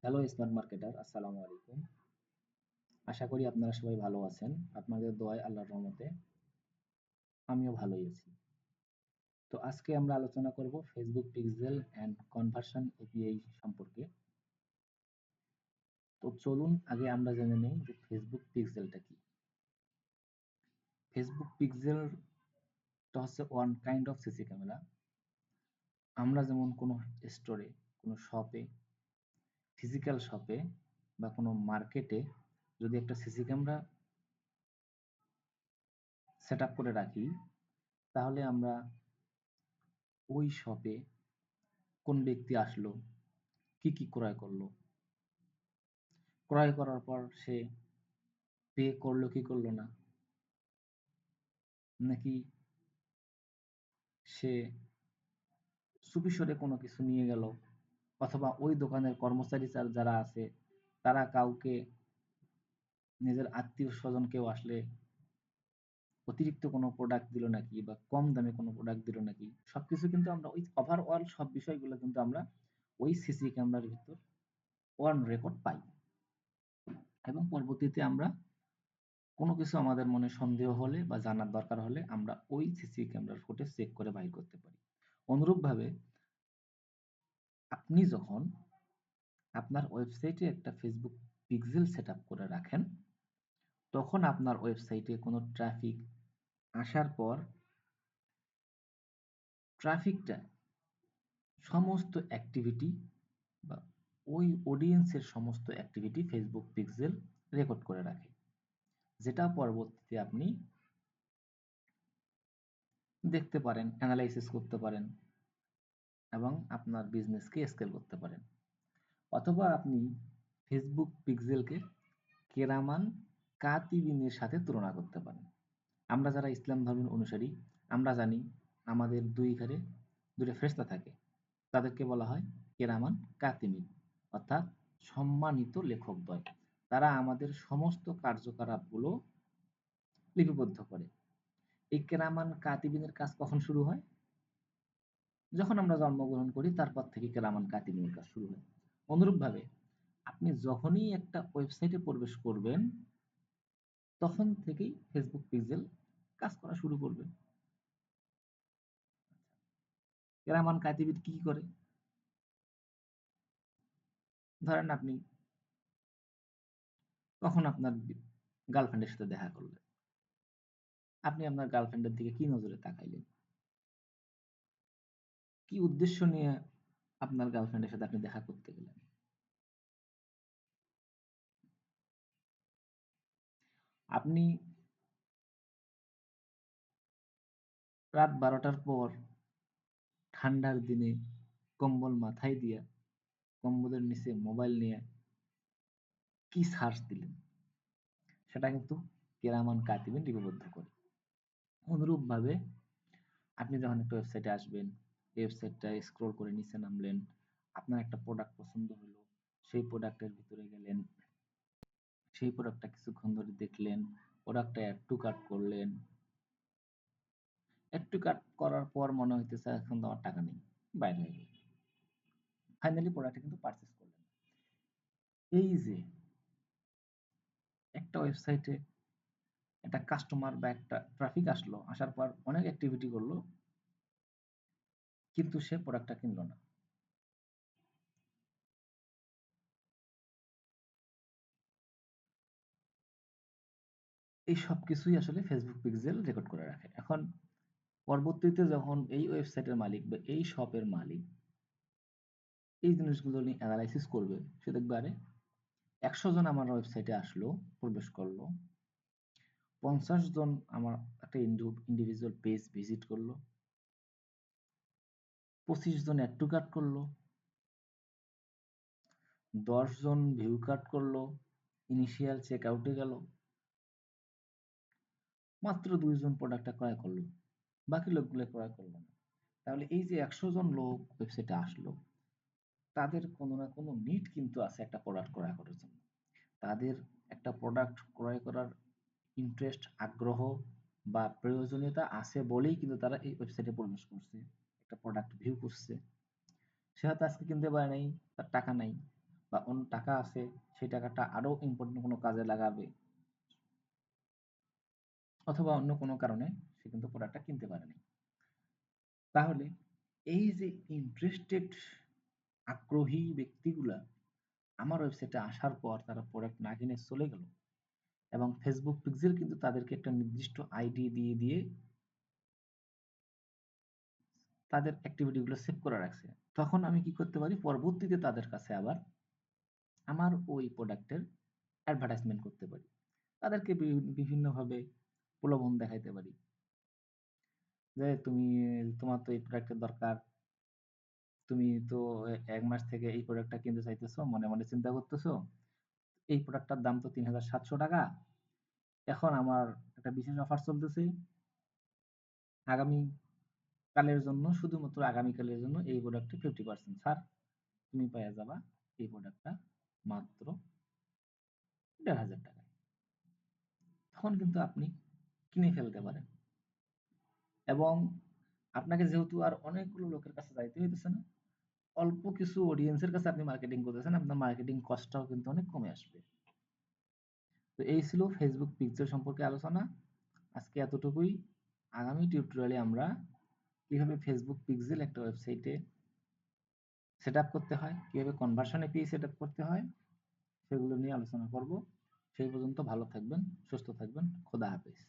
Hello smart marketer, আসসালামু আলাইকুম। আশা করি আপনারা সবাই ভালো আছেন। আপনাদের দোয়ায় আল্লাহর রহমতে আমিও ভালোই আছি। তো আজকে আমরা আলোচনা করব Facebook pixel and conversion API সম্পর্কে। তো চলুন আগে আমরা জেনে নেই যে ফেসবুক পিক্সেলটা কি। ফেসবুক পিক্সেলটা হচ্ছে one kind of CC camera. আমরা যেমন কোনো স্টোরে, কোনো শপে, ফিজিক্যাল শপে বা কোনো মার্কেটে যদি একটা সিসি ক্যামেরা সেট আপ করে রাখি, তাহলে আমরা ওই শপে কোন ব্যক্তি আসলো, কি ক্রয় করলো, ক্রয় করার পর সে পে করলো কি করলো না, নাকি সে চুপি সরে কোনো কিছু নিয়ে গেল, অথবা ওই দোকানের কর্মচারী যারা আছে তারা কাউকে, নিজের আত্মীয় স্বজন কেউ আসলে অতিরিক্ত কোনো প্রোডাক্ট দিল নাকি বা কম দামে কোনো প্রোডাক্ট দিল নাকি, সবকিছু কিন্তু আমরা ওই ওভারঅল সব বিষয়গুলো কিন্তু আমরা ওই সিসি ক্যামেরার ভিতর অন রেকর্ড পাই। এবং পরবর্তীতে আমরা কোনো কিছু আমাদের মনে সন্দেহ হলে বা জানার দরকার হলে আমরা ওই সিসি ক্যামেরার ফুটেজ চেক করে বাইর করতে পারি। অনুরূপভাবে আপনি যখন আপনার ওয়েবসাইটে একটা ফেসবুক পিক্সেল সেট আপ করে রাখেন, তখন আপনার ওয়েবসাইটে কোনো ট্রাফিক আসার পর ট্রাফিকটা সমস্ত অ্যাক্টিভিটি বা ওই অডিয়েন্সের সমস্ত অ্যাক্টিভিটি ফেসবুক পিক্সেল রেকর্ড করে রাখে, যেটা পরবর্তীতে আপনি দেখতে পারেন, অ্যানালাইসিস করতে পারেন এবং আপনার বিজনেসকে স্কেল করতে পারেন। অথবা আপনি ফেসবুক পিক্সেলকে কেরামান কাতিবিনের সাথে তুলনা করতে পারেন। আমরা যারা ইসলাম ধর্মের অনুসারী, আমরা জানি আমাদের দুই ঘরে দুটো ফেরেশতা থাকে, তাদেরকে বলা হয় কেরামান কাতিবিন, অর্থাৎ সম্মানিত লেখকদ্বয়। তারা আমাদের সমস্ত কার্যকলাপগুলো লিপিবদ্ধ করে। এই কেরামান কাতিবিনের কাজ কখন শুরু হয়? যখন আমরা জন্মগ্রহণ করি তারপর থেকে কেরামান কাতিবিনের কাজ শুরু হয়। অনুরূপভাবে আপনি যখনই একটা ওয়েবসাইটে প্রবেশ করবেন, তখন থেকেই ফেসবুক পিক্সেল কাজ করা শুরু করবে। কেরামান কাতিবিন কি করে? ধরেন আপনি কখন আপনার গার্লফ্রেন্ডের সাথে দেখা করলেন, আপনি আপনার গার্লফ্রেন্ডের দিকে কি নজরে তাকাইলেন, কি উদ্দেশ্য নিয়ে আপনার গার্লফ্রেন্ডের সাথে আপনি দেখা করতে গেলেন। আপনি রাত 12টার পর ঠান্ডার দিনে কম্বল মাথায় দিয়া কম্বলের নিচে মোবাইল নিয়ে কি সার্চ দিলেন, সেটা কিন্তু কেরামান কাতিবিন লিপিবদ্ধ করে। অনুরূপভাবে আপনি যখন একটা ওয়েবসাইটে আসবেন, এই ওয়েবসাইটটা স্ক্রল করে নিচে নামলেন, আপনার একটা প্রোডাক্ট পছন্দ হলো, সেই প্রোডাক্টের ভিতরে গেলেন, সেই প্রোডাক্টটা কিছুক্ষণ ধরে দেখলেন, প্রোডাক্টটা অ্যাড টু কার্ট করলেন, অ্যাড টু কার্ট করার পর মনে হইতেছে এখন তো আমার টাকা নেই, বাইরে হয়ে গেল, ফাইনালি প্রোডাক্টটা কিন্তু পারচেস করলেন। এই যে একটা ওয়েবসাইটে একটা কাস্টমার বা একটা ট্রাফিক আসলো, আসার পর অনেক অ্যাক্টিভিটি করলো, কিন্তু সে প্রোডাক্টটা কিনলো না। এই সব কিছুই আসলে ফেসবুক পিক্সেল রেকর্ড করে রাখে। এখন পরবর্তীতে যখন এই ওয়েবসাইটের মালিক বা এই শপের মালিক এই জিনিসগুলো নিয়ে অ্যানালাইসিস করবে, সে দেখবে আরে 100 জন আমার ওয়েবসাইটে আসলো, প্রবেশ করলো, 50 জন আমার একটা ইন্ডিভিজুয়াল পেজ ভিজিট করলো, 25 জন অ্যাড টু কার্ট করলো, 10 জন ভিউ কার্ট করলো, ইনিশিয়াল চেক আউটে গেল, মাত্র 2 জন প্রোডাক্টটা ক্রয় করলো, বাকি লোকগুলো ক্রয় করলো না। তাহলে এই যে 100 জন লোক ওয়েবসাইটে আসলো, তাদের কোনো না কোনো নিড কিন্তু আছে একটা প্রোডাক্ট ক্রয় করার জন্য। তাদের একটা প্রোডাক্ট ক্রয় করার ইন্টারেস্ট, আগ্রহ বা প্রয়োজনীয়তা আছে বলেই কিন্তু তারা এই ওয়েবসাইটে প্রবেশ করছে, একটা প্রোডাক্ট ভিউ করছে। সে হয়তো আজকে কিনতে পারে নাই, তার টাকা নাই, বা অন্য টাকা আছে, সেই টাকাটা আরও ইম্পর্টেন্ট কোনো কাজে লাগাবে, অথবা অন্য কোনো কারণে সে কিন্তু প্রোডাক্টটা কিনতে পারেনি। তাহলে এই যে ইন্টারেস্টেড আগ্রহী ব্যক্তিগুলা আমার ওয়েবসাইটে আসার পর তারা প্রোডাক্ট না কিনে চলে গেল, এবং ফেসবুক পিক্সেল কিন্তু তাদেরকে একটা নির্দিষ্ট আইডি দিয়ে দিয়ে তাদের অ্যাক্টিভিটিগুলো সেভ করে রাখছে। তখন আমি কি করতে পারি, পরবর্তীতে তাদের কাছে আবার আমার ওই প্রোডাক্টের অ্যাডভার্টাইজমেন্ট করতে পারি। তাদেরকে বিভিন্নভাবে প্রলোভন দেখাইতে পারি যে তোমার তো এই প্রোডাক্টের দরকার, তুমি তো 1 মাস থেকে এই প্রোডাক্টটা কিনতে চাইতেছো, মনে মনে চিন্তা করতেছো, এই প্রোডাক্টটার দাম তো ৩,৭০০ টাকা। এখন আমার একটা বিশেষ অফার চলতেছে, আগামী কালের জন্য, শুধুমাত্র আগামীকালের জন্য এই প্রোডাক্টে 50% ছাড়, তুমি পেয়ে যাবা এই প্রোডাক্টটা মাত্র ১,৫০০ টাকায়। তখন কিন্তু আপনি কিনে ফেলতে পারেন, এবং আপনাকে যেহেতু আর অনেকগুলো লোকের কাছে যাইতে হইতেছে না, অল্প কিছু অডিয়েন্সের কাছে আপনি মার্কেটিং করতেছেন, আপনার মার্কেটিং কস্টটাও কিন্তু অনেক কমে আসবে। তো এই ছিল ফেসবুক পিক্সেল সম্পর্কে আলোচনা। আজকে এতটুকুই। আগামী টিউটোরিয়ালে আমরা কিভাবে ফেসবুক পিক্সেল একটা ওয়েবসাইটে সেট আপ করতে হয়, কিভাবে কনভার্সন এপিআই সেট আপ করতে হয়, সেগুলো নিয়ে আলোচনা করব। সেই পর্যন্ত ভালো থাকবেন, সুস্থ থাকবেন। খোদা হাফেজ।